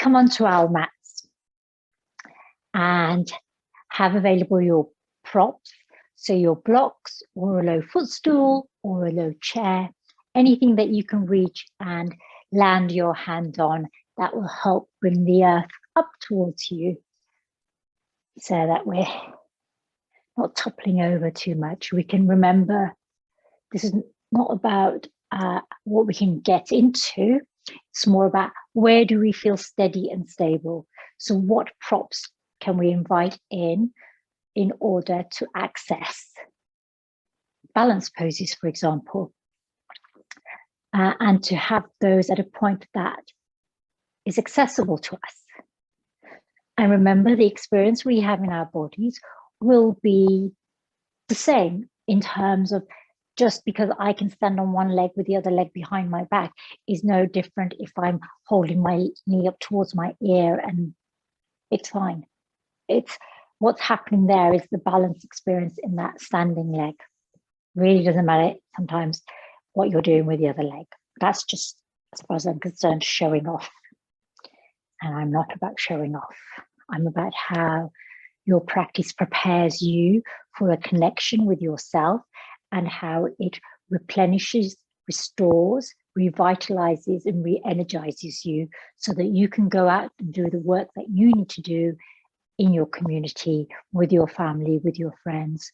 come onto our mats and have available your props. So your blocks or a low footstool or a low chair, anything that you can reach and land your hand on that will help bring the earth up towards you so that we're not toppling over too much. We can remember this is not about what we can get into. It's more about where do we feel steady and stable. So what props can we invite in order to access balance poses, for example, and to have those at a point that is accessible to us. And remember, the experience we have in our bodies will be the same in terms of just because I can stand on one leg with the other leg behind my back is no different if I'm holding my knee up towards my ear, and it's fine. It's what's happening there is the balance experience in that standing leg. Really doesn't matter sometimes what you're doing with the other leg. That's just, as far as I'm concerned, showing off. And I'm not about showing off. I'm about how your practice prepares you for a connection with yourself and how it replenishes, restores, revitalizes, and re-energizes you so that you can go out and do the work that you need to do in your community, with your family, with your friends,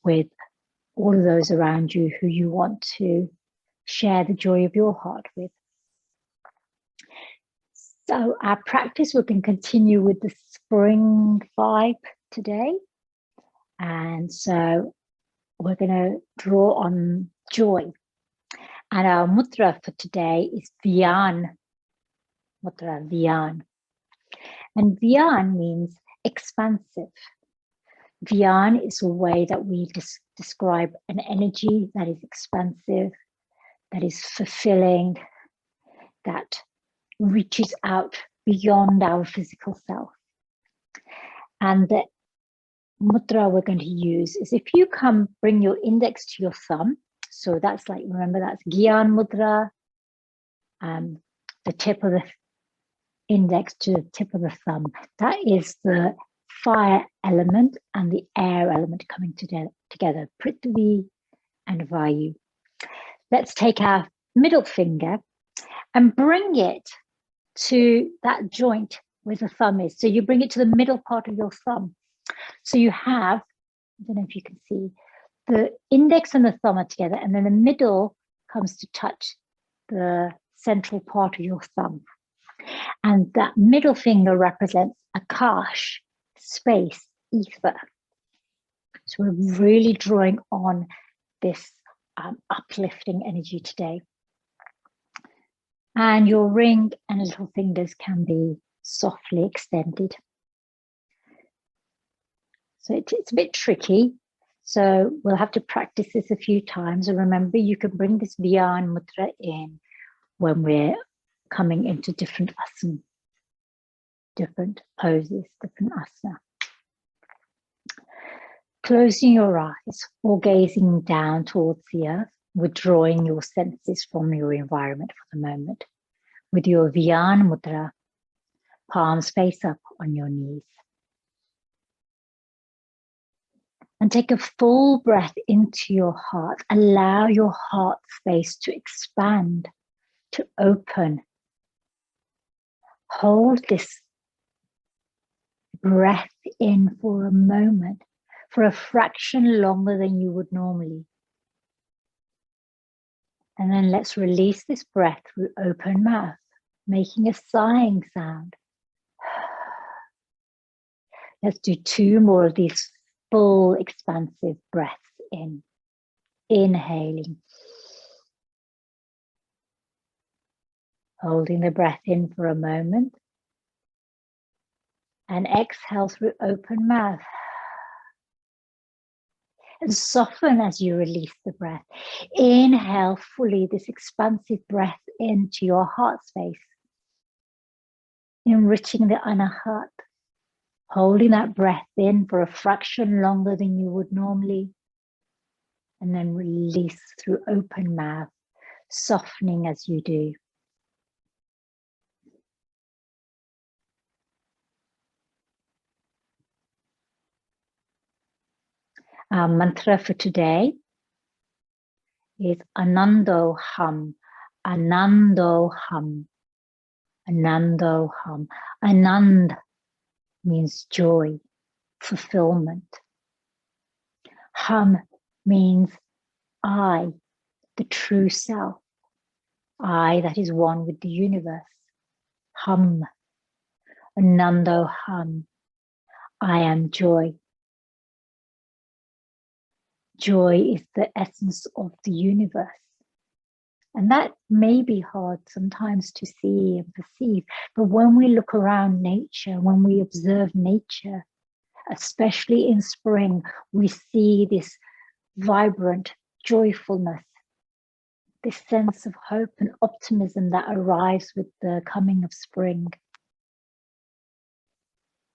with all of those around you who you want to share the joy of your heart with. So our practice, we can continue with the spring vibe today. And so we're going to draw on joy. And our mudra for today is Vyan mudra, Vyan. And Vyan means expansive. Vyan is a way that we describe an energy that is expansive, that is fulfilling, that reaches out beyond our physical self. And the mudra we're going to use is if you bring your index to your thumb. So that's like, remember, that's Gyan mudra, the tip of the index to the tip of the thumb. That is the fire element and the air element coming together, Prithvi and Vayu. Let's take our middle finger and bring it to that joint where the thumb is. So you bring it to the middle part of your thumb. So you have, I don't know if you can see, the index and the thumb are together, and then the middle comes to touch the central part of your thumb. And that middle finger represents Akash, space, ether. So we're really drawing on this uplifting energy today. And your ring and little fingers can be softly extended. So it's a bit tricky. So we'll have to practice this a few times. And remember, you can bring this Vyan mudra in when we're coming into different asana, different poses, different asana. Closing your eyes or gazing down towards the earth, withdrawing your senses from your environment for the moment. With your Vyan mudra, palms face up on your knees. And take a full breath into your heart. Allow your heart space to expand, to open. Hold this breath in for a moment, for a fraction longer than you would normally. And then let's release this breath through open mouth, making a sighing sound. Let's do 2 more of these full expansive breaths in. Inhaling. Holding the breath in for a moment. And exhale through open mouth. And soften as you release the breath. Inhale fully this expansive breath into your heart space. Enriching the anahat. Holding that breath in for a fraction longer than you would normally. And then release through open mouth, softening as you do. Our mantra for today is Ananda Hum, Ananda Hum, Ananda Hum. Anand means joy, fulfillment. Hum means I, the true self, I that is one with the universe. Hum, Ananda Hum, I am joy. Joy is the essence of the universe. And that may be hard sometimes to see and perceive, but when we look around nature, when we observe nature, especially in spring, we see this vibrant joyfulness, this sense of hope and optimism that arrives with the coming of spring.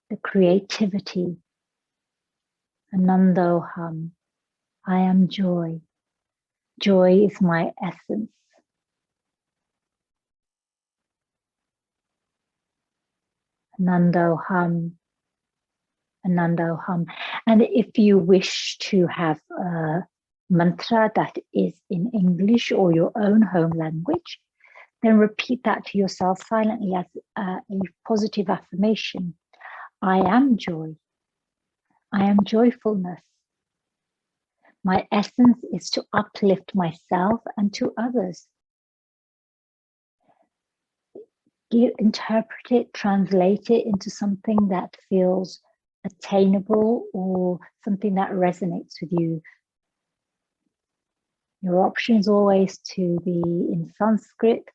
The creativity, Ananda Hum, I am joy. Joy is my essence. Ananda Hum, Ananda Hum. And if you wish to have a mantra that is in English or your own home language, then repeat that to yourself silently as a positive affirmation. I am joy. I am joyfulness. My essence is to uplift myself and to others. Interpret it, translate it into something that feels attainable or something that resonates with you. Your option is always to be in Sanskrit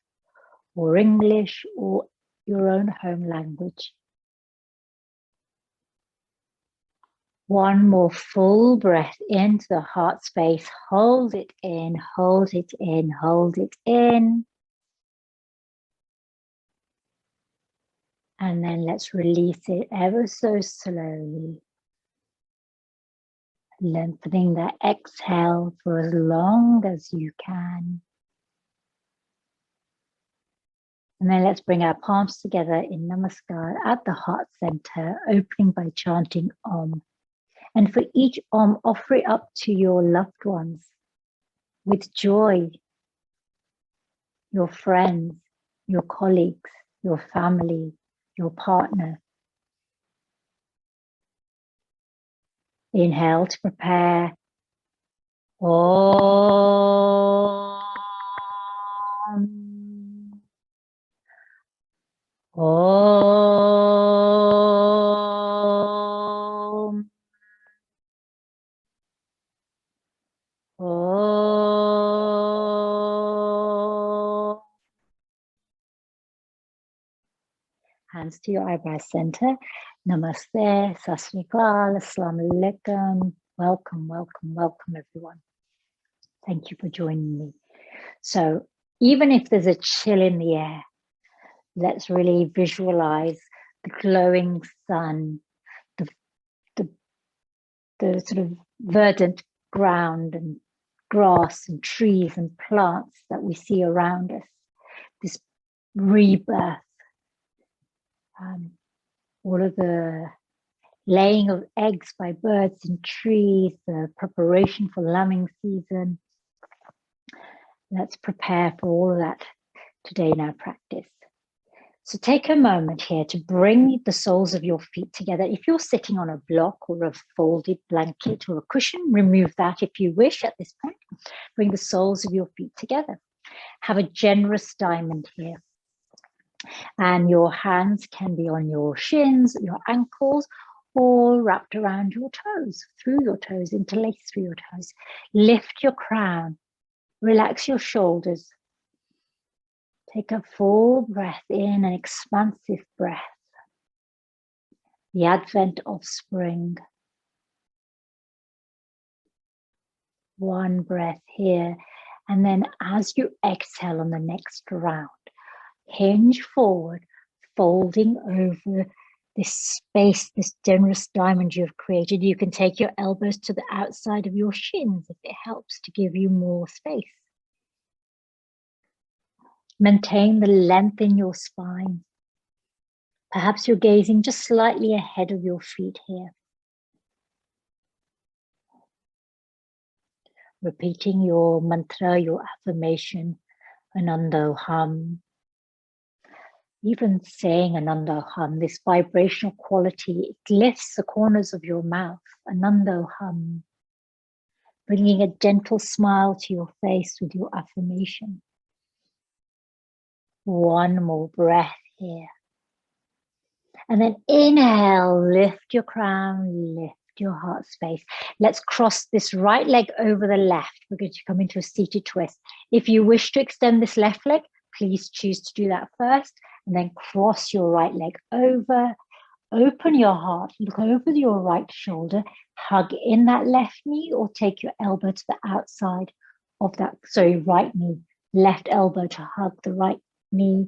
or English or your own home language. One more full breath into the heart space. Hold it in, hold it in, hold it in. And then let's release it ever so slowly. Lengthening that exhale for as long as you can. And then let's bring our palms together in Namaskar at the heart center, opening by chanting Om. And for each Om, offer it up to your loved ones with joy, your friends, your colleagues, your family, your partner. Inhale to prepare. Om. Om. Om. Hands to your eyebrow center. Namaste, Sasrikal, Assalamu Alaikum. Welcome, welcome, welcome, everyone. Thank you for joining me. So even if there's a chill in the air, let's really visualize the glowing sun, the sort of verdant ground and grass and trees and plants that we see around us, this rebirth, all of the laying of eggs by birds and trees, the preparation for lambing season. Let's prepare for all of that today in our practice. So take a moment here to bring the soles of your feet together. If you're sitting on a block or a folded blanket or a cushion, remove that if you wish at this point. Bring the soles of your feet together. Have a generous diamond here. And your hands can be on your shins, your ankles, or wrapped around your toes, through your toes, interlaced through your toes. Lift your crown. Relax your shoulders. Take a full breath in, an expansive breath. The advent of spring. One breath here. And then as you exhale on the next round, hinge forward, folding over this space, this generous diamond you've created. You can take your elbows to the outside of your shins if it helps to give you more space. Maintain the length in your spine. Perhaps you're gazing just slightly ahead of your feet here. repeating your mantra, your affirmation, Ananda Hum. Even saying Ananda Hum, this vibrational quality, it lifts the corners of your mouth. Ananda Hum. Bringing a gentle smile to your face with your affirmation. One more breath here. And then inhale, lift your crown, lift your heart space. Let's cross this right leg over the left. We're going to come into a seated twist. If you wish to extend this left leg, please choose to do that first, and then cross your right leg over. Open your heart, look over your right shoulder, hug in that left knee, or take your elbow to the outside of that, right knee, left elbow to hug the right knee,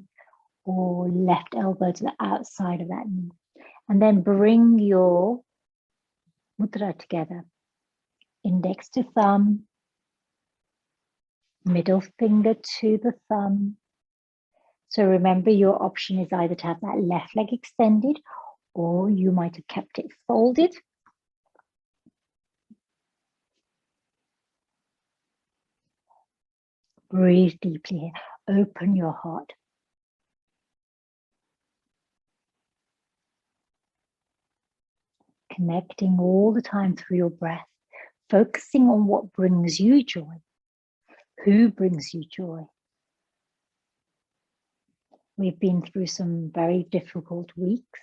or left elbow to the outside of that knee. And then bring your mudra together. Index to thumb, middle finger to the thumb. So remember, your option is either to have that left leg extended, or you might have kept it folded. Breathe deeply here. Open your heart. Connecting all the time through your breath, focusing on what brings you joy. Who brings you joy? We've been through some very difficult weeks.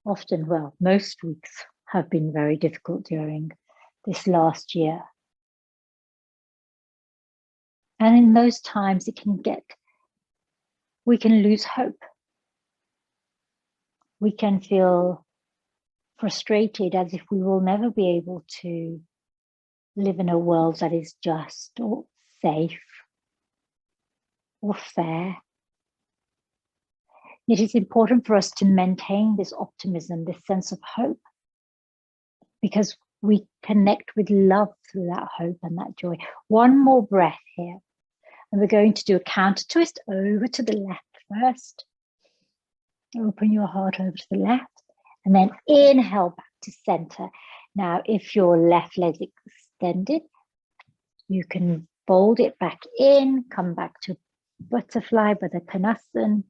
Often, well, most weeks have been very difficult during this last year. And in those times, we can lose hope. We can feel frustrated, as if we will never be able to live in a world that is just or safe or fair. It is important for us to maintain this optimism, this sense of hope, because we connect with love through that hope and that joy. One more breath here. And we're going to do a counter twist over to the left first. Open your heart over to the left. And then inhale back to center. Now, if your left leg is extended, you can fold it back in, come back to butterfly, Baddha. And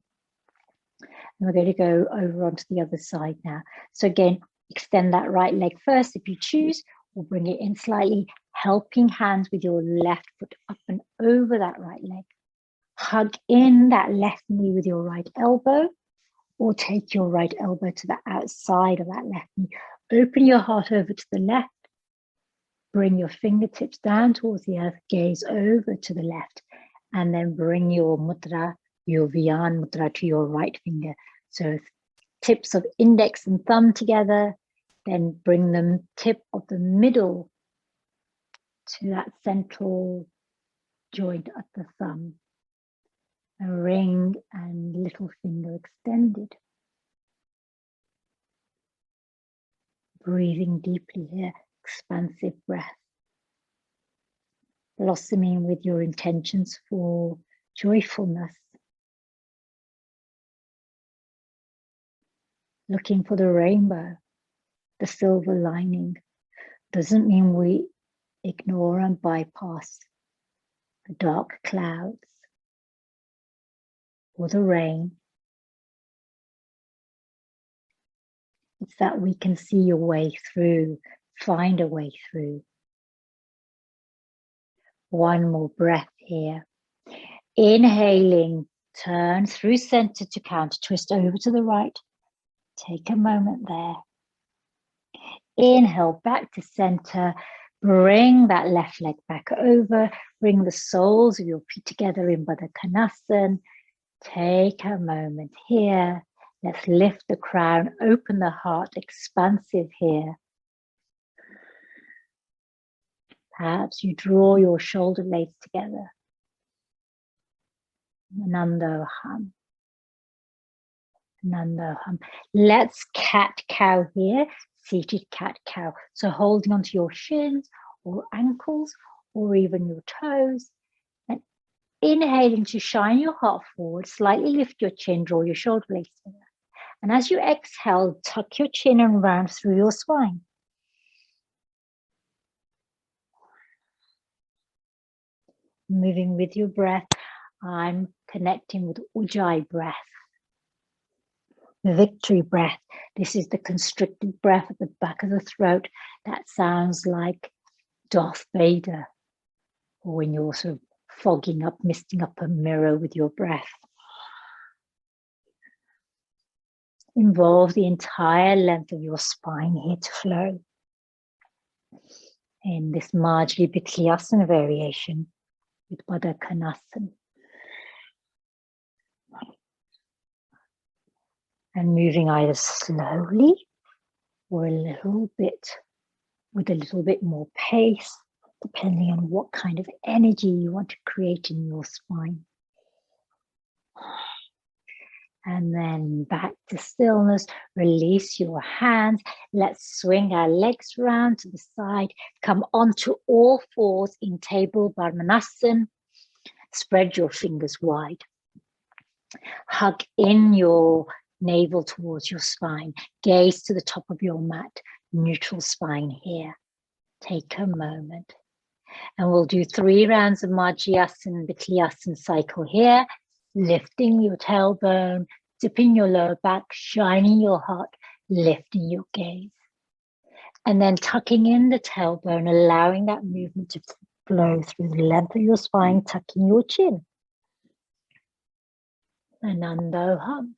we're going to go over onto the other side now. So again, extend that right leg first if you choose, or bring it in slightly, helping hands with your left foot up and over that right leg. Hug in that left knee with your right elbow, or take your right elbow to the outside of that left knee. Open your heart over to the left. Bring your fingertips down towards the earth, gaze over to the left, and then bring your mudra, your Vyan mudra, to your right finger. So tips of index and thumb together, then bring them tip of the middle to that central joint at the thumb. A ring and little finger extended. Breathing deeply here, expansive breath. Blossoming with your intentions for joyfulness. Looking for the rainbow, the silver lining. Doesn't mean we ignore and bypass the dark clouds or the rain. It's that we can see a way through, find a way through. One more breath here. Inhaling, turn through center to counter twist over to the right. Take a moment there. Inhale back to center. Bring that left leg back over. Bring the soles of your feet together in Baddha. Take a moment here. Let's lift the crown, open the heart, expansive here. Perhaps you draw your shoulder blades together. Ananda Hum. Ananda Hum. Let's cat-cow here, seated cat-cow. So holding onto your shins or ankles or even your toes. And inhaling to shine your heart forward, slightly lift your chin, draw your shoulder blades together. And as you exhale, tuck your chin and round through your spine. moving with your breath. I'm connecting with Ujjayi breath, the victory breath. This is the constricted breath at the back of the throat. That sounds like Darth Vader, or when you're sort of fogging up, misting up a mirror with your breath. Involve the entire length of your spine here to flow. In this Majli Bikhyasana variation with Baddha Konasana. And moving either slowly or a little bit, with a little bit more pace, depending on what kind of energy you want to create in your spine. And then back to stillness, release your hands. Let's swing our legs round to the side, come onto all fours in table Brahmanasana. Spread your fingers wide. Hug in your navel towards your spine. Gaze to the top of your mat. Neutral spine here. Take a moment. And we'll do 3 rounds of Majjhyasana, Bikhyasana cycle here. Lifting your tailbone, dipping your lower back, shining your heart, lifting your gaze. And then tucking in the tailbone, allowing that movement to flow through the length of your spine, tucking your chin. Ananda Hum.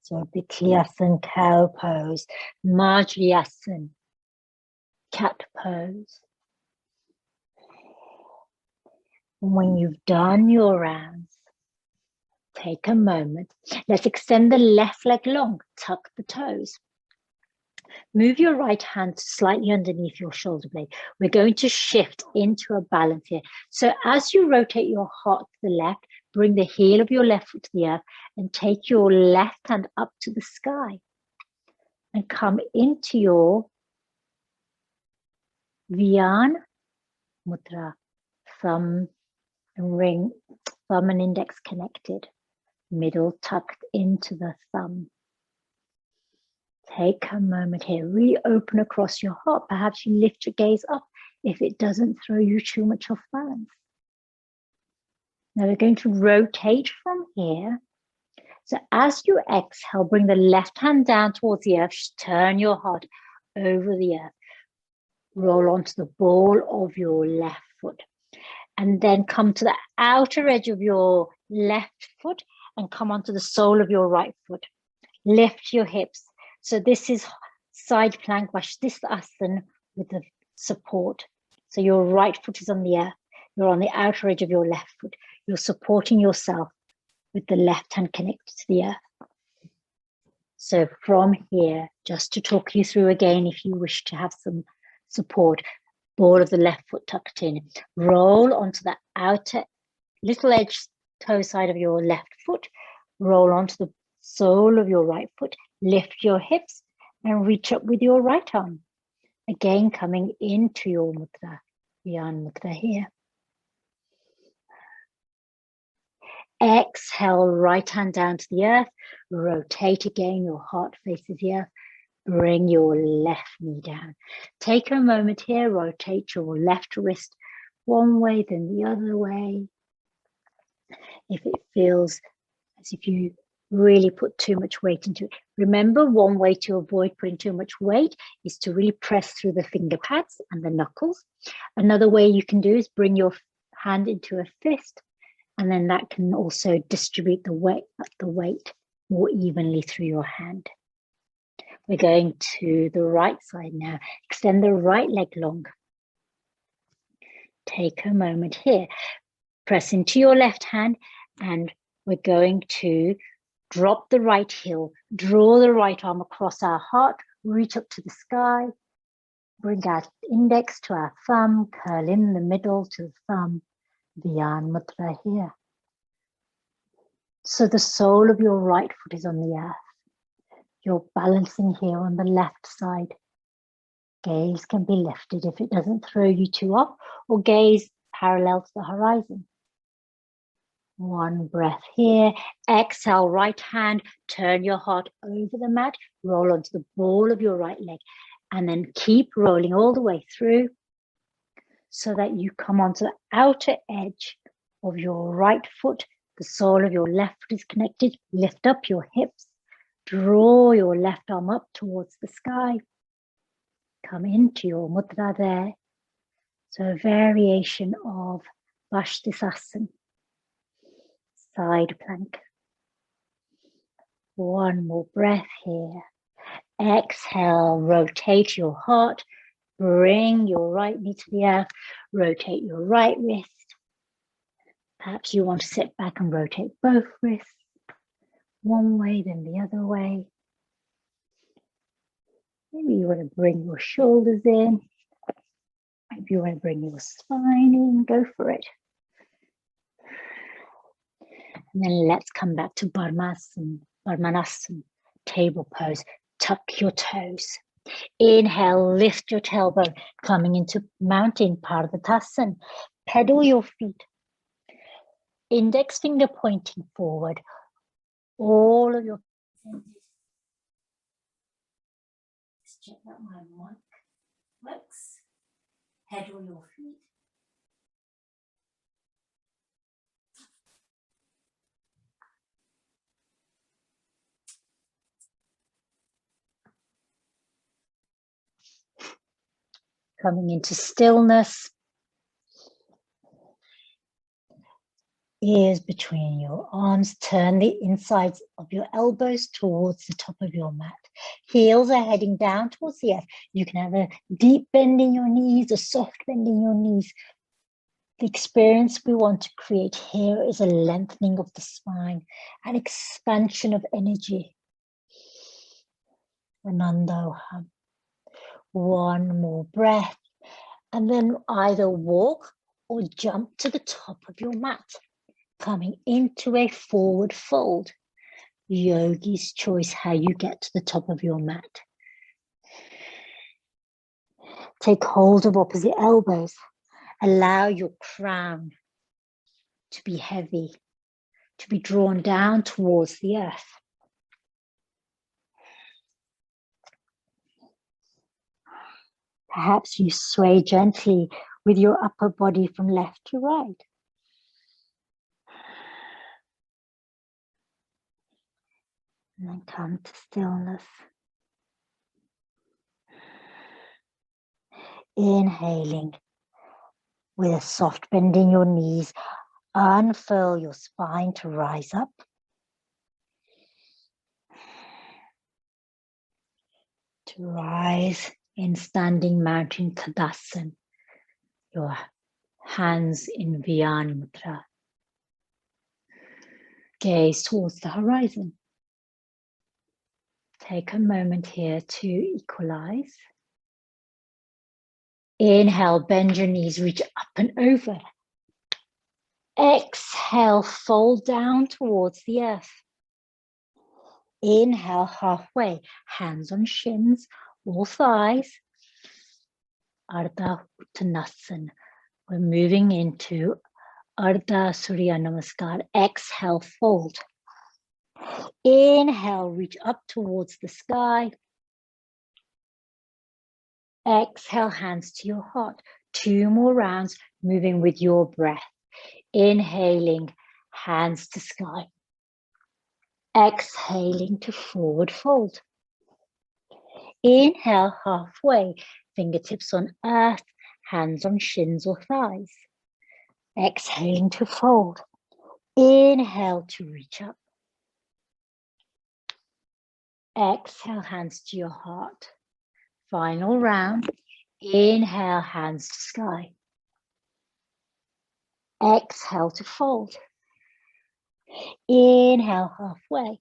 So Bikhyasana, cow pose, Majjhyasana, cat pose. And when you've done your rounds, take a moment. Let's extend the left leg long, tuck the toes. Move your right hand slightly underneath your shoulder blade. We're going to shift into a balance here. So as you rotate your heart to the left, bring the heel of your left foot to the earth and take your left hand up to the sky and come into your Vyan Mudra, thumb and index connected, middle tucked into the thumb. Take a moment here, really open across your heart. Perhaps you lift your gaze up if it doesn't throw you too much off balance. Now we're going to rotate from here. So as you exhale, bring the left hand down towards the earth, turn your heart over the earth. Roll onto the ball of your left foot. And then come to the outer edge of your left foot and come onto the sole of your right foot. Lift your hips. So this is side plank Vashisthasana with the support. So your right foot is on the earth. You're on the outer edge of your left foot. You're supporting yourself with the left hand connected to the earth. So from here, just to talk you through again, if you wish to have some support, ball of the left foot tucked in. Roll onto the outer little edge toe side of your left foot. Roll onto the sole of your right foot. Lift your hips and reach up with your right arm. Again, coming into your mudra, Vyan Mudra here. Exhale, right hand down to the earth. Rotate again, your heart faces the earth. Bring your left knee down. Take a moment here, rotate your left wrist one way, then the other way. If it feels as if you really put too much weight into it. Remember, one way to avoid putting too much weight is to really press through the finger pads and the knuckles. Another way you can do is bring your hand into a fist, and then that can also distribute the weight more evenly through your hand. We're going to the right side now. Extend the right leg long. Take a moment here. Press into your left hand, and we're going to drop the right heel, draw the right arm across our heart, reach up to the sky, bring our index to our thumb, curl in the middle to the thumb, Vyan Mudra here. So the sole of your right foot is on the earth. You're balancing here on the left side. Gaze can be lifted if it doesn't throw you too off, or gaze parallel to the horizon. One breath here. Exhale, right hand, turn your heart over the mat, roll onto the ball of your right leg, and then keep rolling all the way through so that you come onto the outer edge of your right foot. The sole of your left foot is connected. Lift up your hips. Draw your left arm up towards the sky. Come into your mudra there. So a variation of Bashtisasana, side plank. One more breath here. Exhale, rotate your heart. Bring your right knee to the earth. Rotate your right wrist. Perhaps you want to sit back and rotate both wrists. One way, then the other way. Maybe you want to bring your shoulders in. Maybe you want to bring your spine in. Go for it. And then let's come back to Padmanasana, table pose. Tuck your toes. Inhale, lift your tailbone, coming into mountain Pardhatasana. Pedal your feet. Index finger pointing forward. All of your... Let's check that my mic works. Pedal your feet. Coming into stillness. Ears between your arms. Turn the insides of your elbows towards the top of your mat. Heels are heading down towards the earth. You can have a deep bend in your knees, a soft bend in your knees. The experience we want to create here is a lengthening of the spine, an expansion of energy. Ananda Hum. One more breath, and then either walk or jump to the top of your mat, coming into a forward fold. Yogi's choice how you get to the top of your mat. Take hold of opposite elbows. Allow your crown to be heavy, to be drawn down towards the earth. Perhaps you sway gently with your upper body from left to right. And then come to stillness. Inhaling with a soft bend in your knees. Unfurl your spine to rise up. To rise in standing mountain Tadasana. Your hands in Vyana Mudra. Gaze towards the horizon. Take a moment here to equalize. Inhale, bend your knees, reach up and over. Exhale, fold down towards the earth. Inhale, halfway, hands on shins, all thighs. Ardha Uttanasana. We're moving into Ardha Surya Namaskar. Exhale, fold. Inhale, reach up towards the sky. Exhale, hands to your heart. 2 more rounds, moving with your breath. Inhaling, hands to sky. Exhaling to forward fold. Inhale, halfway, fingertips on earth, hands on shins or thighs. Exhaling to fold. Inhale to reach up. Exhale, hands to your heart. Final round. Inhale, hands to sky. Exhale to fold. Inhale, halfway.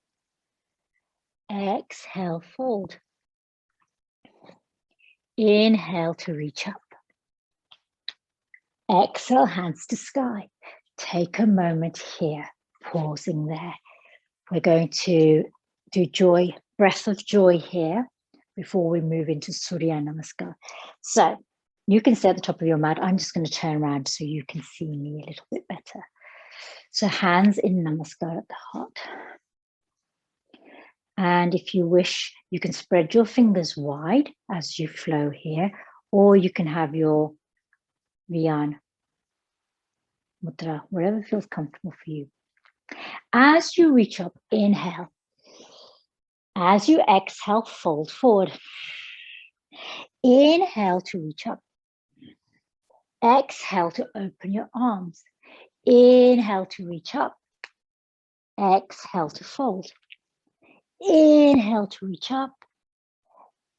Exhale, fold. Inhale to reach up. Exhale, hands to sky. Take a moment here, pausing there. We're going to do joy, breath of joy here before we move into Surya Namaskar. So you can stay at the top of your mat. I'm just going to turn around so you can see me a little bit better. So hands in Namaskar at the heart. And if you wish, you can spread your fingers wide as you flow here, or you can have your Vyan Mudra, whatever feels comfortable for you. As you reach up, inhale. As you exhale, fold forward. Inhale to reach up. Exhale to open your arms. Inhale to reach up. Exhale to fold. Inhale to reach up.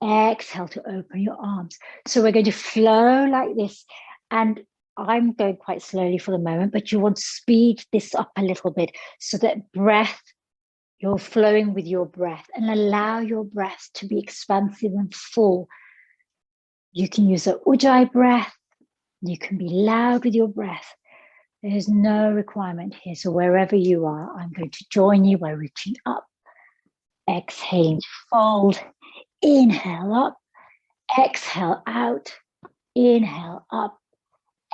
Exhale to open your arms. So we're going to flow like this. And I'm going quite slowly for the moment, but you want to speed this up a little bit so that breath, you're flowing with your breath, and allow your breath to be expansive and full. You can use an Ujjayi breath. You can be loud with your breath. There's no requirement here. So wherever you are, I'm going to join you by reaching up. Exhaling to fold. Inhale up. Exhale out. Inhale up.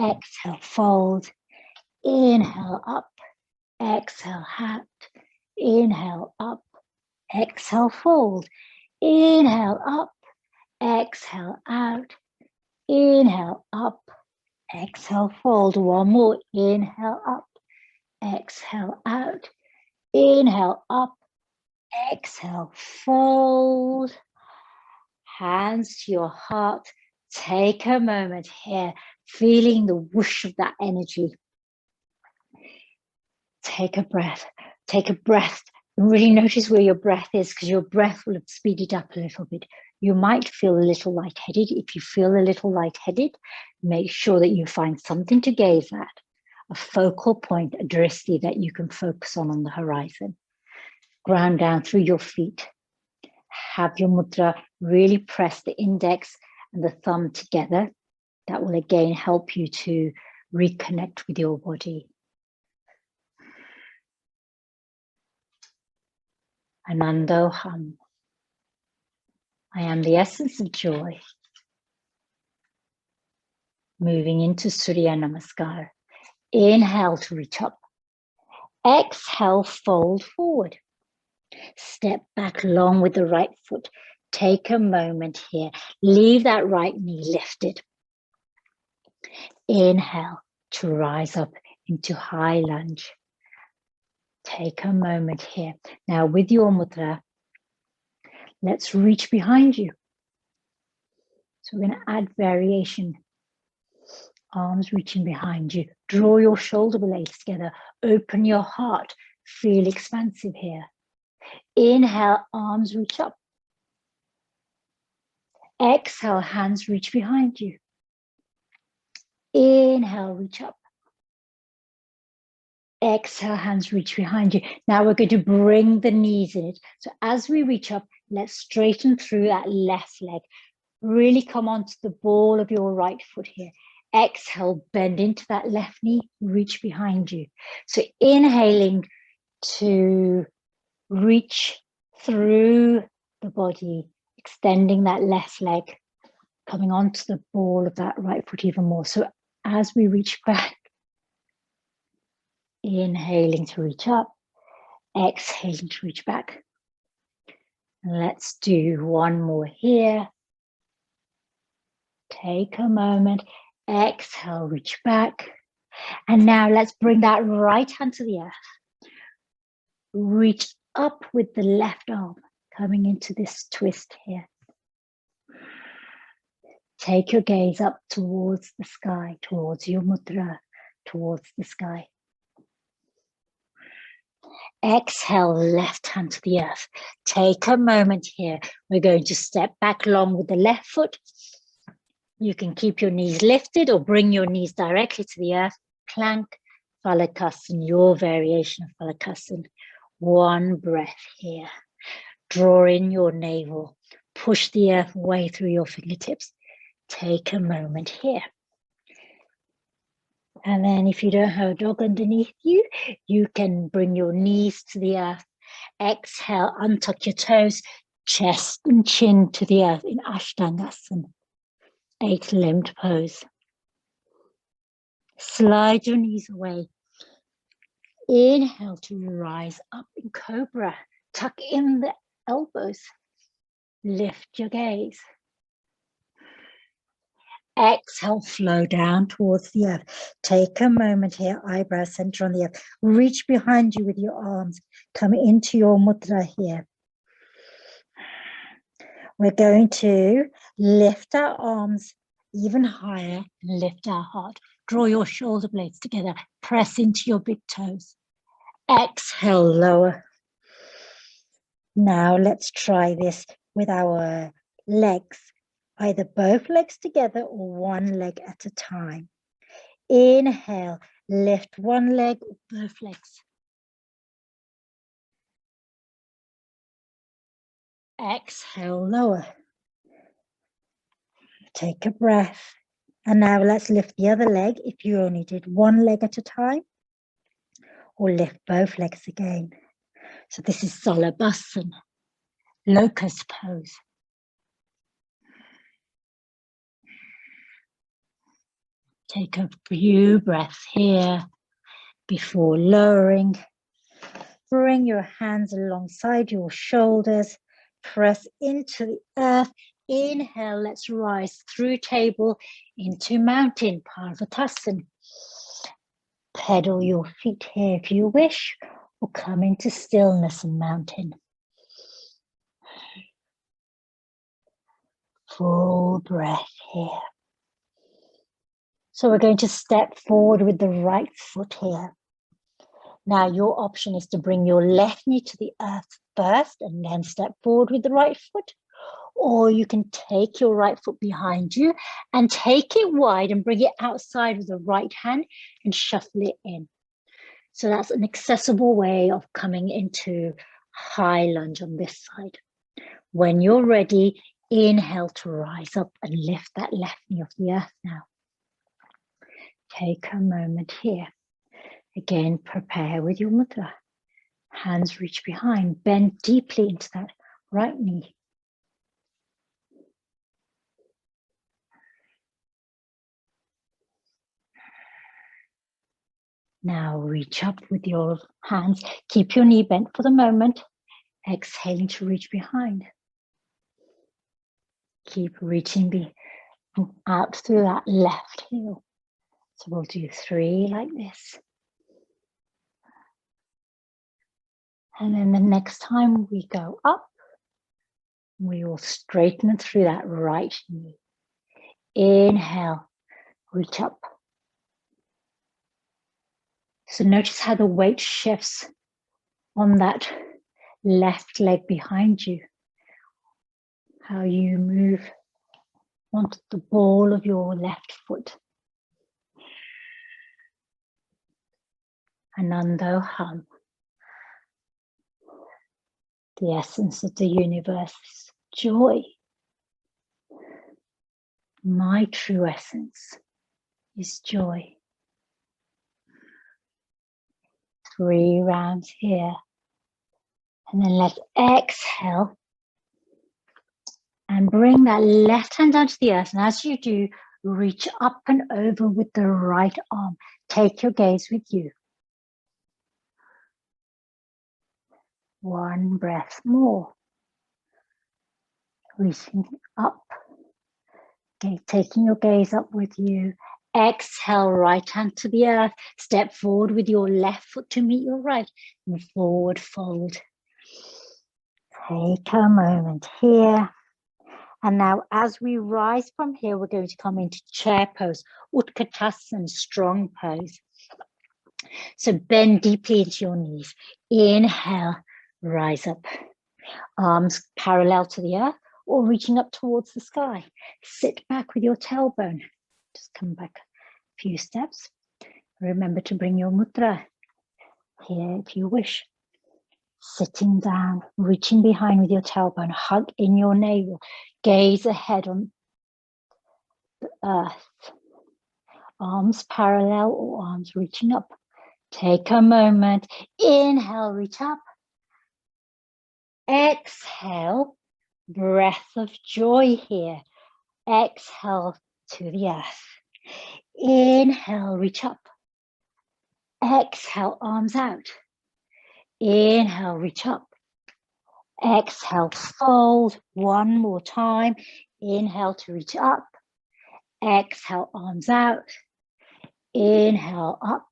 Exhale fold. Inhale up. Exhale out. Inhale up. Exhale fold. Inhale up. Exhale out. Inhale up. Exhale fold. One more. Inhale up. Exhale out. Inhale up. Exhale fold. Hands to your heart. Take a moment here, feeling the whoosh of that energy. Take a breath. Take a breath. Really notice where your breath is, because your breath will have speeded up a little bit. You might feel a little lightheaded. If you feel a little lightheaded, make sure that you find something to gaze at, a focal point, a drishti that you can focus on the horizon. Ground down through your feet. Have your mudra, really press the index and the thumb together. That will again help you to reconnect with your body. Ananda Hum. I am the essence of joy. Moving into Surya Namaskar. Inhale to reach up. Exhale, fold forward. Step back long with the right foot. Take a moment here. Leave that right knee lifted. Inhale to rise up into high lunge. Take a moment here. Now with your mudra, let's reach behind you. So we're going to add variation. Arms reaching behind you. Draw your shoulder blades together. Open your heart. Feel expansive here. Inhale, arms reach up. Exhale, hands reach behind you. Inhale, reach up. Exhale, hands reach behind you. Now we're going to bring the knees in it. So as we reach up, let's straighten through that left leg. Really come onto the ball of your right foot here. Exhale, bend into that left knee, reach behind you. So inhaling to reach through the body, extending that left leg, coming onto the ball of that right foot even more. So as we reach back, inhaling to reach up, exhaling to reach back. And let's do one more here. Take a moment, exhale, reach back. And now let's bring that right hand to the earth. Reach up with the left arm, coming into this twist here. Take your gaze up towards the sky, towards your mudra, towards the sky. Exhale, left hand to the earth. Take a moment here. We're going to step back long with the left foot. You can keep your knees lifted or bring your knees directly to the earth. Plank, Phalakasana, your variation of Phalakasana. One breath here. Draw in your navel. Push the earth away through your fingertips. Take a moment here. And then if you don't have a dog underneath you, you can bring your knees to the earth. Exhale, untuck your toes, chest and chin to the earth in Ashtangasana, 8-limbed pose. Slide your knees away. Inhale to rise up in cobra. Tuck in the elbows. Lift your gaze. Exhale, flow down towards the earth. Take a moment here, eyebrow center on the earth. Reach behind you with your arms. Come into your mudra here. We're going to lift our arms even higher and lift our heart. Draw your shoulder blades together. Press into your big toes. Exhale, lower. Now let's try this with our legs. Either both legs together or one leg at a time. Inhale, lift one leg or both legs. Exhale, lower. Take a breath. And now let's lift the other leg if you only did one leg at a time, or lift both legs again. So this is Salabhasana, locust pose. Take a few breaths here before lowering. Bring your hands alongside your shoulders. Press into the earth. Inhale, let's rise through table into mountain, Parvatasana. Pedal your feet here if you wish, or come into stillness in mountain. Full breath here. So we're going to step forward with the right foot here. Now your option is to bring your left knee to the earth first and then step forward with the right foot. Or you can take your right foot behind you and take it wide and bring it outside with the right hand and shuffle it in. So that's an accessible way of coming into high lunge on this side. When you're ready, inhale to rise up and lift that left knee off the earth now. Take a moment here. Again, prepare with your mudra. Hands reach behind, bend deeply into that right knee. Now reach up with your hands. Keep your knee bent for the moment. Exhaling to reach behind. Keep reaching out through that left heel. So we'll do 3 like this. And then the next time we go up, we will straighten through that right knee. Inhale, reach up. So notice how the weight shifts on that left leg behind you. How you move onto the ball of your left foot. Ananda Hum. The essence of the universe is joy. My true essence is joy. 3 rounds here. And then let's exhale and bring that left hand down to the earth. And as you do, reach up and over with the right arm. Take your gaze with you. 1 breath more. Reaching up. Okay, taking your gaze up with you. Exhale, right hand to the earth. Step forward with your left foot to meet your right. And forward fold. Take a moment here. And now as we rise from here, we're going to come into chair pose, Utkatasana, strong pose. So bend deeply into your knees. Inhale, rise up. Arms parallel to the earth or reaching up towards the sky. Sit back with your tailbone. Just come back a few steps. Remember to bring your mudra here if you wish. Sitting down, reaching behind with your tailbone, hug in your navel, gaze ahead on the earth. Arms parallel or arms reaching up. Take a moment. Inhale, reach up. Exhale, breath of joy here. Exhale to the earth. Inhale, reach up. Exhale, arms out. Inhale, reach up. Exhale, fold. One more time. Inhale to reach up. Exhale, arms out. Inhale, up.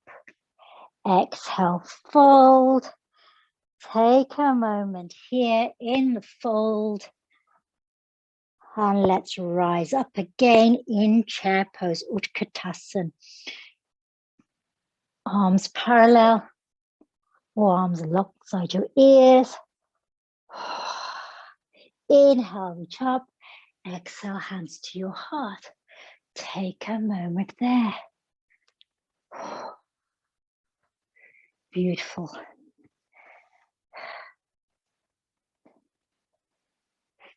Exhale, fold. Take a moment here in the fold. And let's rise up again in chair pose, Utkatasana. Arms parallel, or arms alongside your ears. Inhale, reach up. Exhale, hands to your heart. Take a moment there. Beautiful.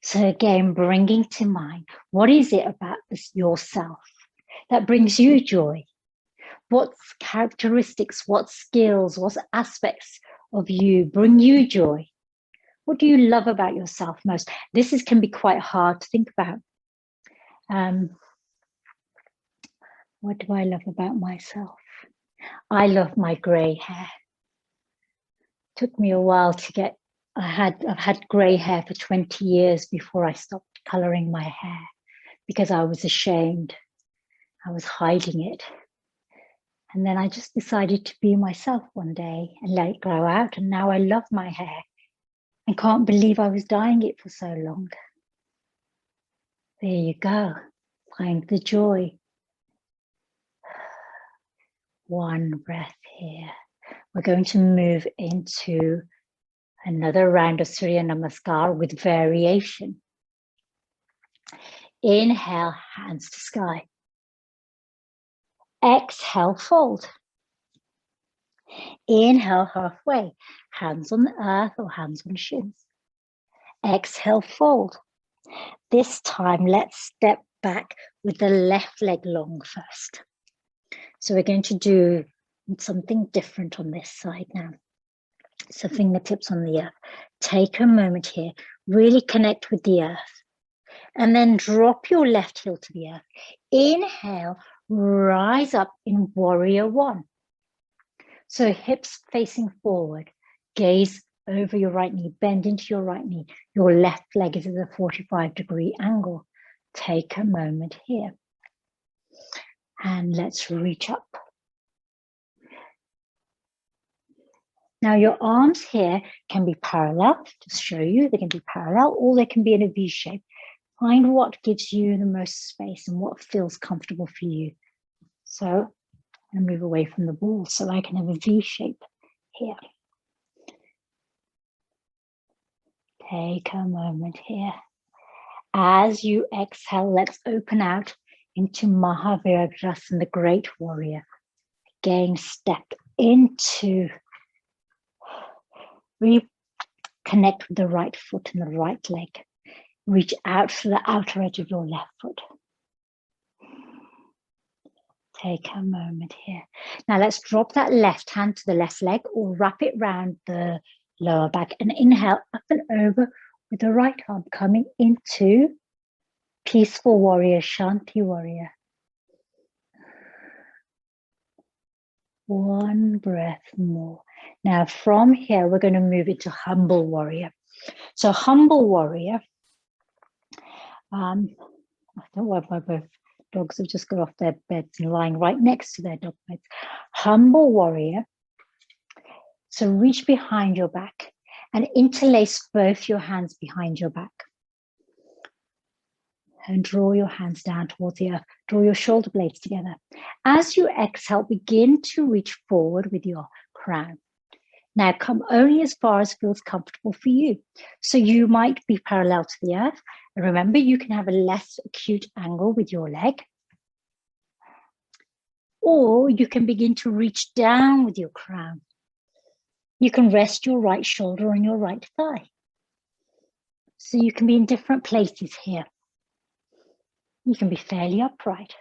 So again, bringing to mind, what is it about yourself that brings you joy? What characteristics, what skills, what aspects of you bring you joy? What do you love about yourself most? This can be quite hard to think about. What do I love about myself? I love my grey hair. Took me a while to get, I've had grey hair for 20 years before I stopped colouring my hair because I was ashamed. I was hiding it. And then I just decided to be myself one day and let it grow out. And now I love my hair and can't believe I was dyeing it for so long. There you go. Find the joy. One breath here. We're going to move into another round of Surya Namaskar with variation. Inhale, hands to sky. Exhale, fold. Inhale, halfway. Hands on the earth or hands on shins. Exhale, fold. This time, let's step back with the left leg long first. So we're going to do something different on this side now. So fingertips on the earth. Take a moment here, really connect with the earth. And then drop your left heel to the earth. Inhale, rise up in warrior one. So hips facing forward, gaze over your right knee, bend into your right knee. Your left leg is at a 45-degree angle. Take a moment here. And let's reach up. Now your arms here can be parallel, just show you, they can be parallel or they can be in a V shape. Find what gives you the most space and what feels comfortable for you. So I'm going to move away from the ball so I can have a V shape here. Take a moment here. As you exhale, let's open out into Mahaviragrasana, the Great Warrior. Again, step into, reconnect with the right foot and the right leg. Reach out for the outer edge of your left foot. Take a moment here. Now let's drop that left hand to the left leg or wrap it round the lower back and inhale up and over with the right arm coming into peaceful warrior, Shanti warrior. One breath more. Now from here, we're going to move into humble warrior. So humble warrior, I don't know why both dogs have just got off their beds and lying right next to their dog beds. Humble warrior. So reach behind your back and interlace both your hands behind your back. And draw your hands down towards the earth. Draw your shoulder blades together. As you exhale, begin to reach forward with your crown. Now come only as far as feels comfortable for you. So you might be parallel to the earth. And remember, you can have a less acute angle with your leg. Or you can begin to reach down with your crown. You can rest your right shoulder on your right thigh. So you can be in different places here. You can be fairly upright.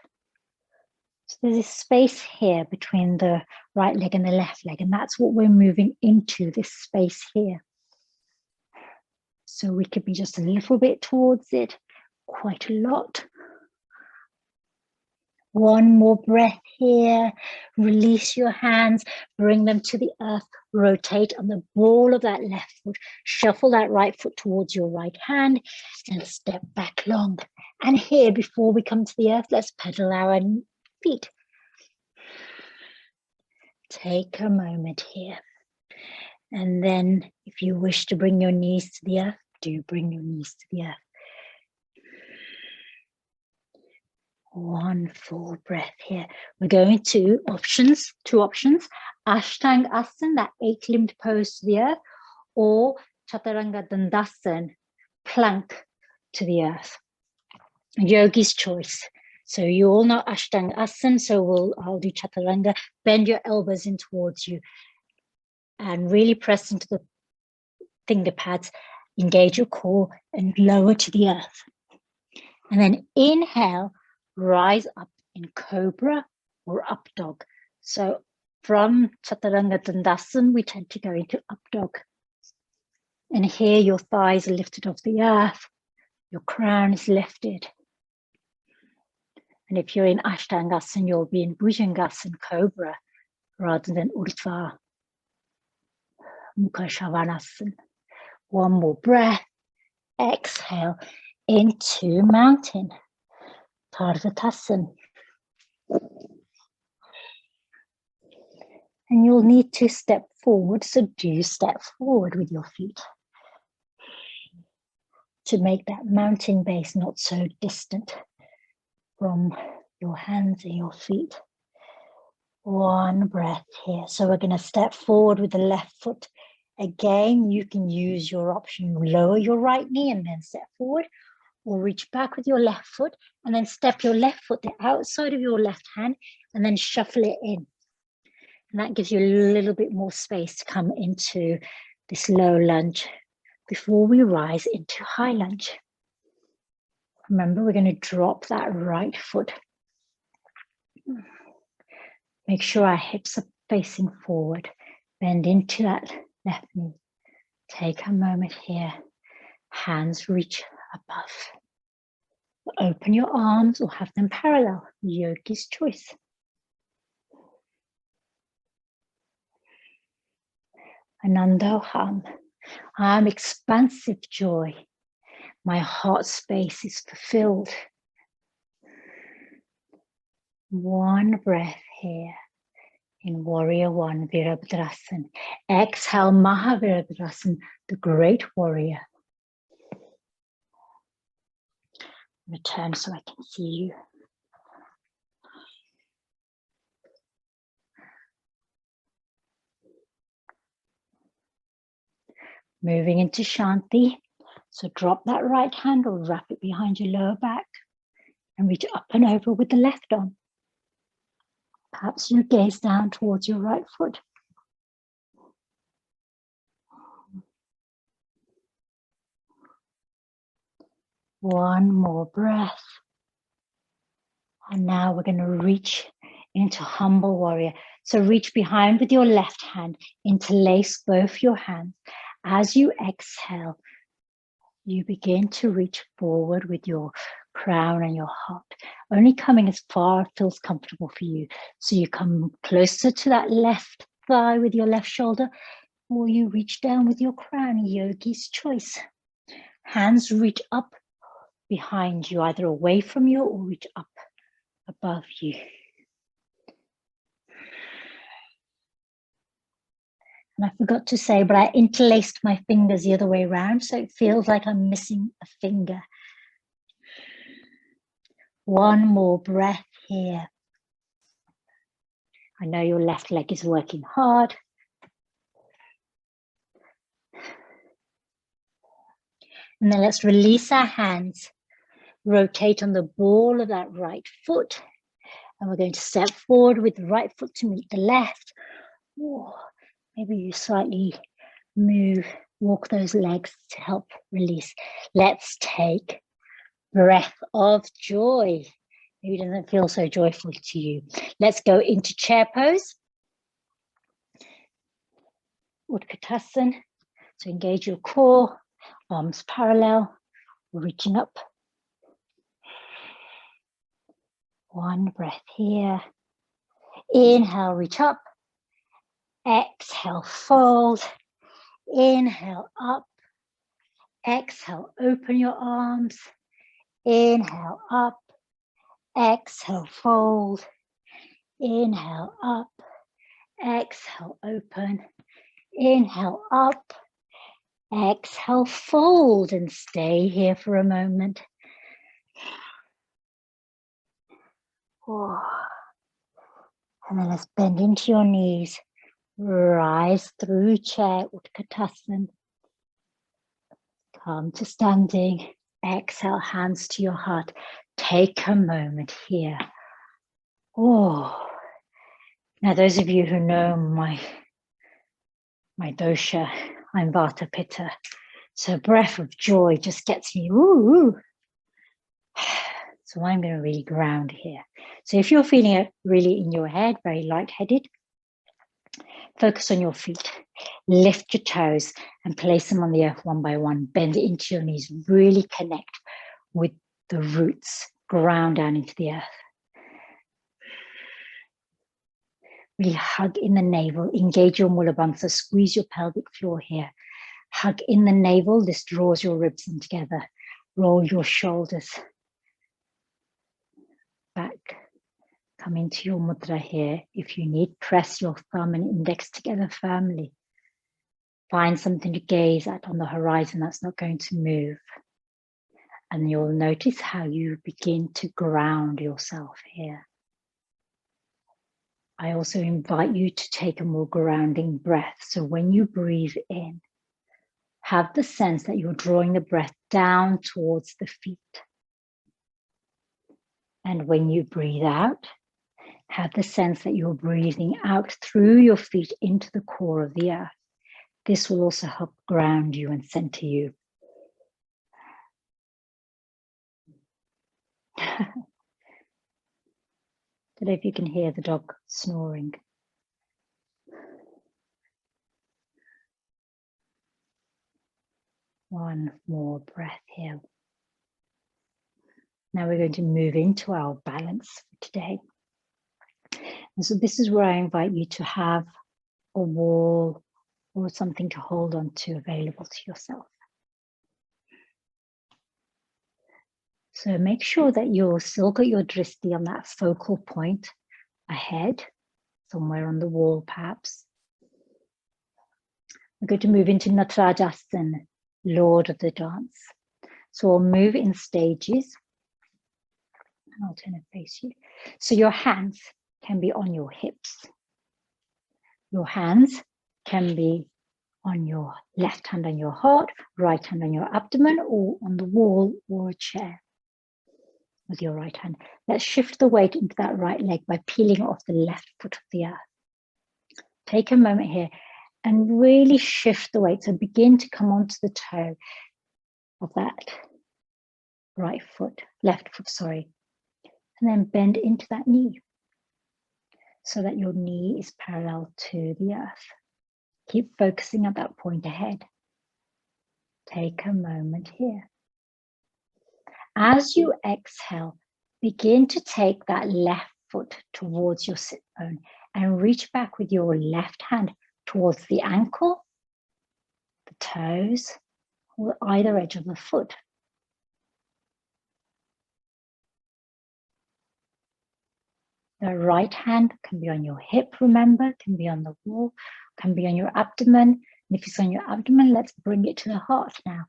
So there's this space here between the right leg and the left leg, and that's what we're moving into, this space here. So we could be just a little bit towards it, quite a lot. One more breath here. Release your hands, bring them to the earth, rotate on the ball of that left foot, shuffle that right foot towards your right hand, and step back long. And here, before we come to the earth, let's pedal our feet. Take a moment here. And then if you wish to bring your knees to the earth, do bring your knees to the earth. One full breath here. We're going to two options. Ashtanga Asana, that 8-limbed pose to the earth, or Chaturanga Dandasana, plank to the earth. Yogi's choice. So you all know Ashtanga Asana, so I'll do Chaturanga. Bend your elbows in towards you and really press into the finger pads, engage your core and lower to the earth. And then inhale, rise up in cobra or up dog. So from Chaturanga Dandasana, we tend to go into up dog. And here your thighs are lifted off the earth, your crown is lifted. And if you're in Ashtangasana, you'll be in Bhujangasana, cobra, rather than Urdhva Mukha Svanasana. One more breath. Exhale into mountain, Pardhatasana. And you'll need to step forward, so do step forward with your feet to make that mountain base not so distant from your hands and your feet. One breath here. So we're going to step forward with the left foot. Again, you can use your option, lower your right knee and then step forward, or reach back with your left foot and then step your left foot the outside of your left hand and then shuffle it in. And that gives you a little bit more space to come into this low lunge before we rise into high lunge. Remember, we're going to drop that right foot. Make sure our hips are facing forward. Bend into that left knee. Take a moment here. Hands reach above. Open your arms or have them parallel. Yogi's choice. Ananda Hum. I'm expansive joy. My heart space is fulfilled. One breath here in Warrior One, Virabhadrasana. Exhale, Mahavirabhadrasana, the great warrior. Return so I can see you. Moving into Shanti. So drop that right hand or wrap it behind your lower back and reach up and over with the left arm. Perhaps you gaze down towards your right foot. One more breath. And now we're going to reach into humble warrior. So reach behind with your left hand, interlace both your hands. As you exhale, you begin to reach forward with your crown and your heart, only coming as far as feels comfortable for you. So you come closer to that left thigh with your left shoulder, or you reach down with your crown, Yogi's choice. Hands reach up behind you, either away from you or reach up above you. And I forgot to say, but I interlaced my fingers the other way around, so it feels like I'm missing a finger. One more breath here. I know your left leg is working hard. And then let's release our hands. Rotate on the ball of that right foot. And we're going to step forward with the right foot to meet the left. Ooh. Maybe you slightly walk those legs to help release. Let's take breath of joy. Maybe it doesn't feel so joyful to you. Let's go into chair pose. Utkatasana. So engage your core, arms parallel, reaching up. One breath here. Inhale, reach up. Exhale, fold. Inhale, up. Exhale, open your arms. Inhale, up. Exhale, fold. Inhale, up. Exhale, open. Inhale, up. Exhale, fold, and stay here for a moment. Oh. And then let's bend into your knees. Rise through chair, Utkatasana. Come to standing. Exhale, hands to your heart. Take a moment here. Oh. Now, those of you who know my dosha, I'm Vata Pitta. So breath of joy just gets me, ooh. So I'm going to really ground here. So if you're feeling it really in your head, very lightheaded, focus on your feet. Lift your toes and place them on the earth one by one. Bend into your knees. Really connect with the roots. Ground down into the earth. Really hug in the navel. Engage your Mulabandha. Squeeze your pelvic floor here. Hug in the navel. This draws your ribs in together. Roll your shoulders back. Come into your mudra here. If you need, press your thumb and index together firmly. Find something to gaze at on the horizon that's not going to move. And you'll notice how you begin to ground yourself here. I also invite you to take a more grounding breath. So when you breathe in, have the sense that you're drawing the breath down towards the feet. And when you breathe out, have the sense that you're breathing out through your feet into the core of the earth. This will also help ground you and center you. I don't know if you can hear the dog snoring. One more breath here. Now we're going to move into our balance for today. And so this is where I invite you to have a wall or something to hold on to available to yourself. So make sure that you've still got your drishti on that focal point ahead, somewhere on the wall perhaps. We're going to move into Natarajasana, Lord of the Dance. So we'll move in stages. I'll turn and face you. So your hands can be on your hips. Your hands can be on your left hand on your heart, right hand on your abdomen, or on the wall or a chair with your right hand. Let's shift the weight into that right leg by peeling off the left foot of the earth. Take a moment here and really shift the weight. So begin to come onto the toe of that left foot, sorry. And then bend into that knee so that your knee is parallel to the earth. Keep focusing at that point ahead. Take a moment here. As you exhale, begin to take that left foot towards your sit bone and reach back with your left hand towards the ankle, the toes, or either edge of the foot. The right hand can be on your hip, remember, can be on the wall, can be on your abdomen. And if it's on your abdomen, let's bring it to the heart now.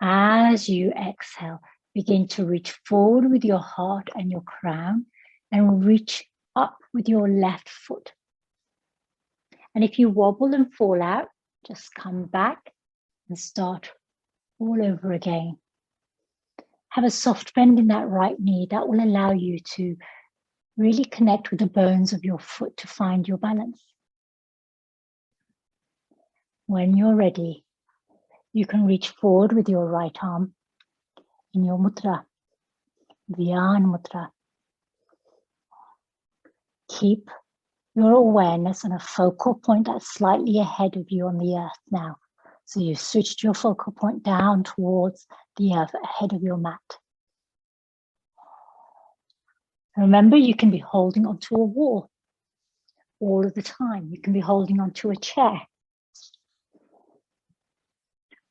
As you exhale, begin to reach forward with your heart and your crown and reach up with your left foot. And if you wobble and fall out, just come back and start all over again. Have a soft bend in that right knee. That will allow you to really connect with the bones of your foot to find your balance. When you're ready, you can reach forward with your right arm in your mudra, Dhyan mudra. Keep your awareness on a focal point that's slightly ahead of you on the earth now. So you've switched your focal point down towards the earth ahead of your mat. Remember, you can be holding onto a wall all of the time. You can be holding onto a chair,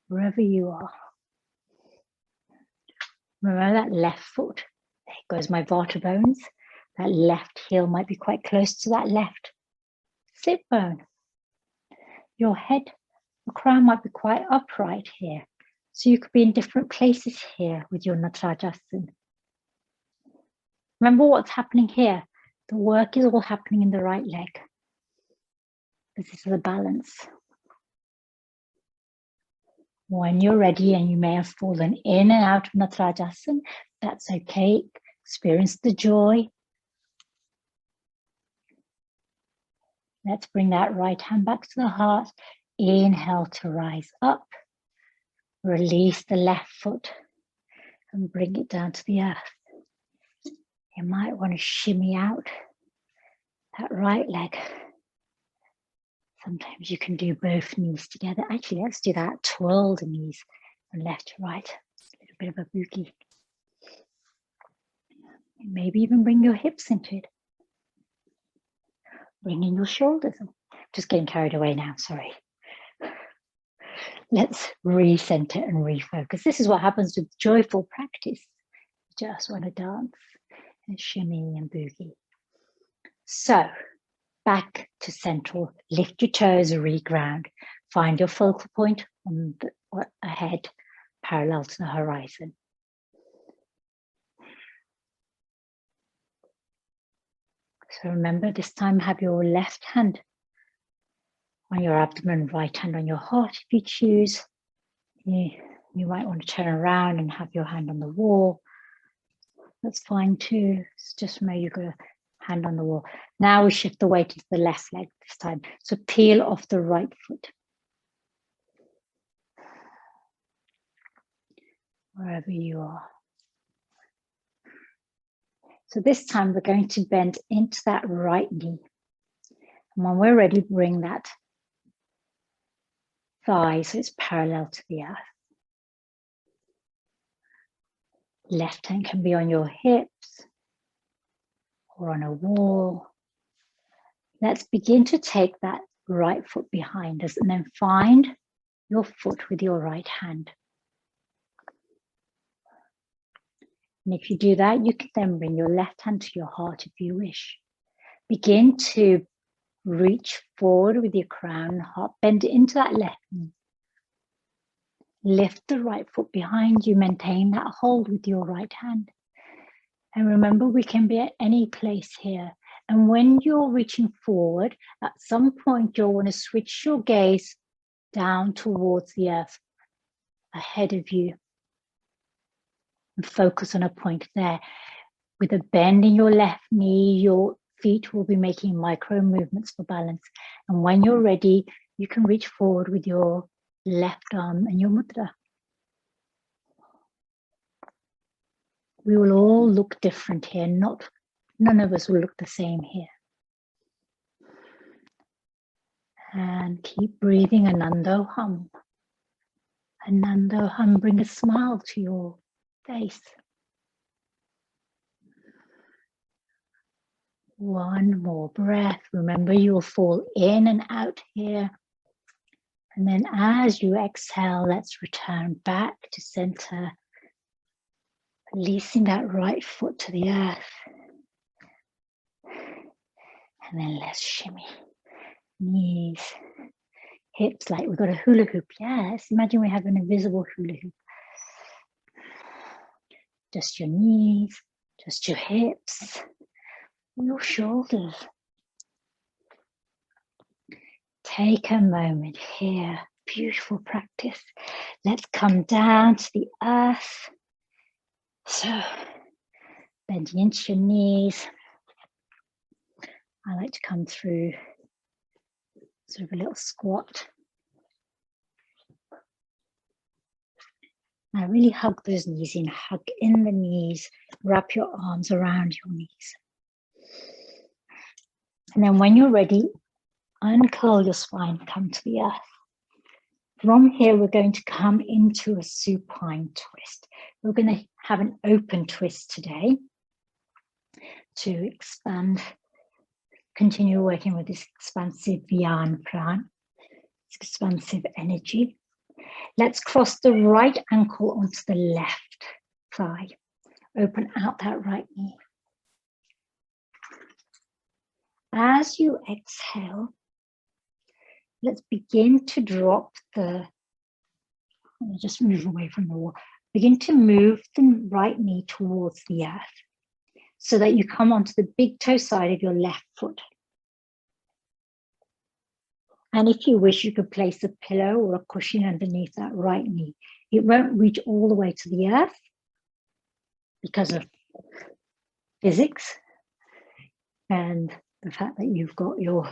wherever you are. Remember that left foot. There goes my vata bones. That left heel might be quite close to that left sit bone. Your head, the crown might be quite upright here. So you could be in different places here with your Natarajasana. Remember what's happening here. The work is all happening in the right leg. This is the balance. When you're ready, and you may have fallen in and out of Natarajasana, that's okay. Experience the joy. Let's bring that right hand back to the heart. Inhale to rise up. Release the left foot and bring it down to the earth. You might want to shimmy out that right leg. Sometimes you can do both knees together. Actually, let's do that. Twirl the knees from left to right. A little bit of a boogie. And maybe even bring your hips into it. Bring in your shoulders. Just getting carried away now, sorry. Let's recenter and refocus. This is what happens with joyful practice. You just want to dance and shimmy and boogie. So, back to central. Lift your toes, reground. Find your focal point on the ahead, parallel to the horizon. So remember, this time have your left hand on your abdomen, right hand on your heart if you choose. You might want to turn around and have your hand on the wall. That's fine too. It's just remember you've got a hand on the wall. Now we shift the weight into the left leg this time. So peel off the right foot. Wherever you are. So this time we're going to bend into that right knee. And when we're ready, bring that thigh so it's parallel to the earth. Left hand can be on your hips or on a wall. Let's begin to take that right foot behind us and then find your foot with your right hand. And if you do that, you can then bring your left hand to your heart if you wish. Begin to reach forward with your crown, heart, bend into that left knee. Lift the right foot behind you, maintain that hold with your right hand. And remember, we can be at any place here. And when you're reaching forward, at some point you'll want to switch your gaze down towards the earth ahead of you. And focus on a point there. With a bend in your left knee, your feet will be making micro movements for balance. And when you're ready, you can reach forward with your left arm and your mudra. We will all look different here. None of us will look the same here. And keep breathing Ananda Hum. Ananda Hum, bring a smile to your face. One more breath. Remember, you will fall in and out here. And then as you exhale, let's return back to center. Releasing that right foot to the earth. And then let's shimmy. Knees, hips, like we've got a hula hoop. Yes, imagine we have an invisible hula hoop. Just your knees, just your hips, your shoulders. Take a moment here. Beautiful practice. Let's come down to the earth. So, bending into your knees. I like to come through sort of a little squat. Now really hug those knees in, hug in the knees, wrap your arms around your knees. And then when you're ready, uncurl your spine, come to the earth. From here, we're going to come into a supine twist. We're going to have an open twist today. to expand, continue working with this expansive Yan Pran, expansive energy. Let's cross the right ankle onto the left thigh. Open out that right knee. As you exhale, let's begin to drop the, just move away from the wall. Begin to move the right knee towards the earth so that you come onto the big toe side of your left foot. And if you wish, you could place a pillow or a cushion underneath that right knee. It won't reach all the way to the earth because of physics and the fact that you've got your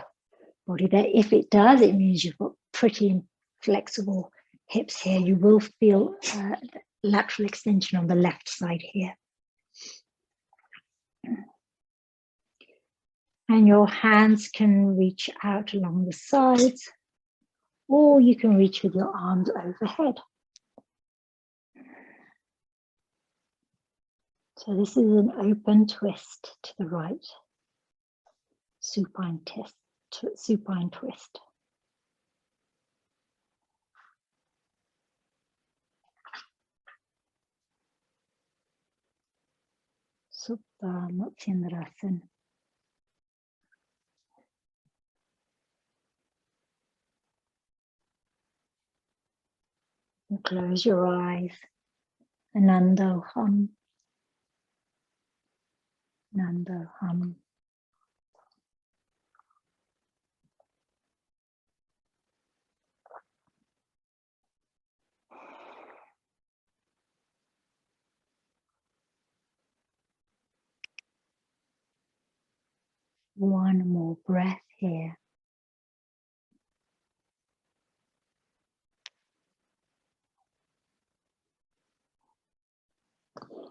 body there. If it does, it means you've got pretty flexible hips here. You will feel lateral extension on the left side here. And your hands can reach out along the sides, or you can reach with your arms overhead. So this is an open twist to the right, supine twist. Supta Mutsindrasan. And close your eyes. Ananda Hum. Ananda Hum. One more breath here.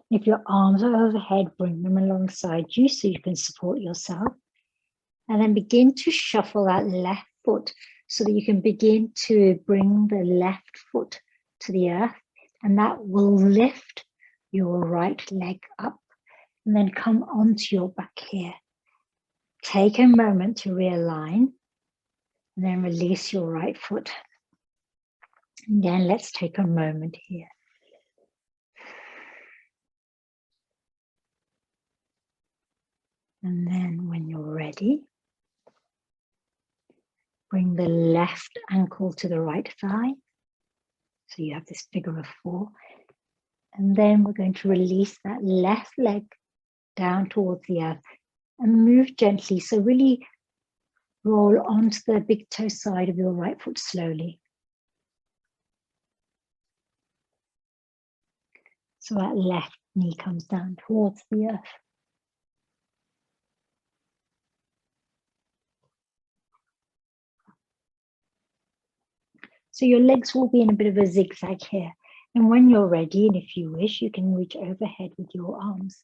If your arms are overhead, bring them alongside you so you can support yourself. And then begin to shuffle that left foot so that you can begin to bring the left foot to the earth. And that will lift your right leg up and then come onto your back here. Take a moment to realign and then release your right foot. Again, let's take a moment here. And then when you're ready, bring the left ankle to the right thigh. So you have this figure of 4. And then we're going to release that left leg down towards the earth and move gently. So really roll onto the big toe side of your right foot slowly. So that left knee comes down towards the earth. So your legs will be in a bit of a zigzag here. And when you're ready, and if you wish, you can reach overhead with your arms.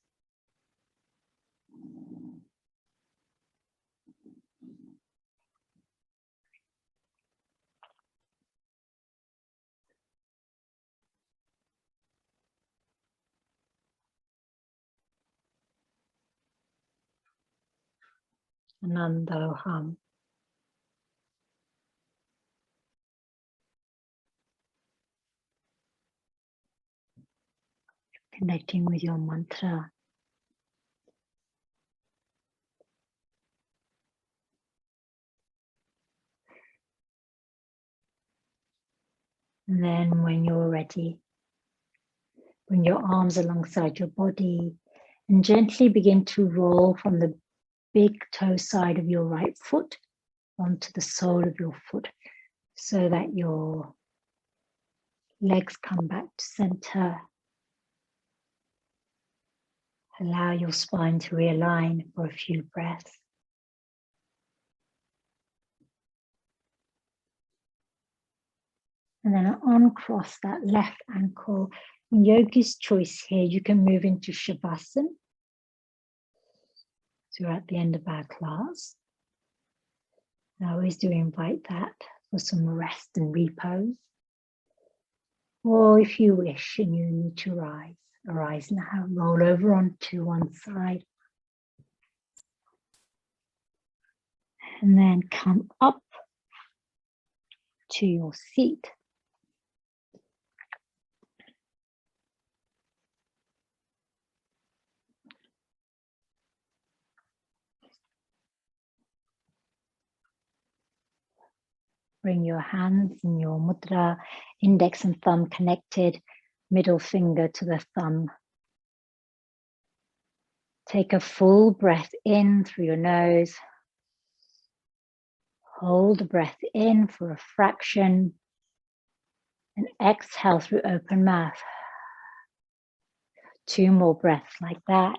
Ananda Hum. Connecting with your mantra. And then when you're ready, bring your arms alongside your body and gently begin to roll from the big toe side of your right foot onto the sole of your foot so that your legs come back to center. Allow your spine to realign for a few breaths. And then uncross that left ankle. In yogi's choice here, you can move into Shavasana. So we're at the end of our class. I always do invite that for some rest and repose. Or if you wish and you need to rise, arise now, roll over onto one side. And then come up to your seat. Bring your hands in your mudra, index and thumb connected, middle finger to the thumb. Take a full breath in through your nose. Hold the breath in for a fraction and exhale through open mouth. 2 more breaths like that.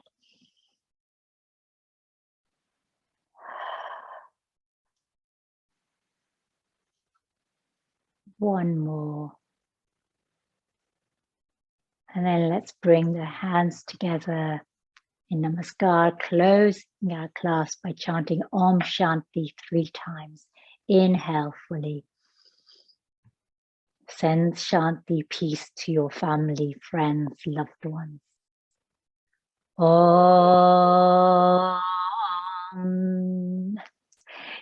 One more. And then let's bring the hands together in Namaskar, closing our class by chanting Om Shanti 3 times. Inhale fully. Send Shanti, peace to your family, friends, loved ones. Om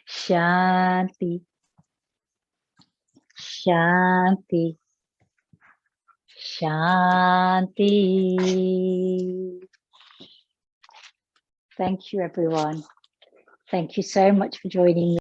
Shanti, Shanti, Shanti. Thank you, everyone. Thank you so much for joining me.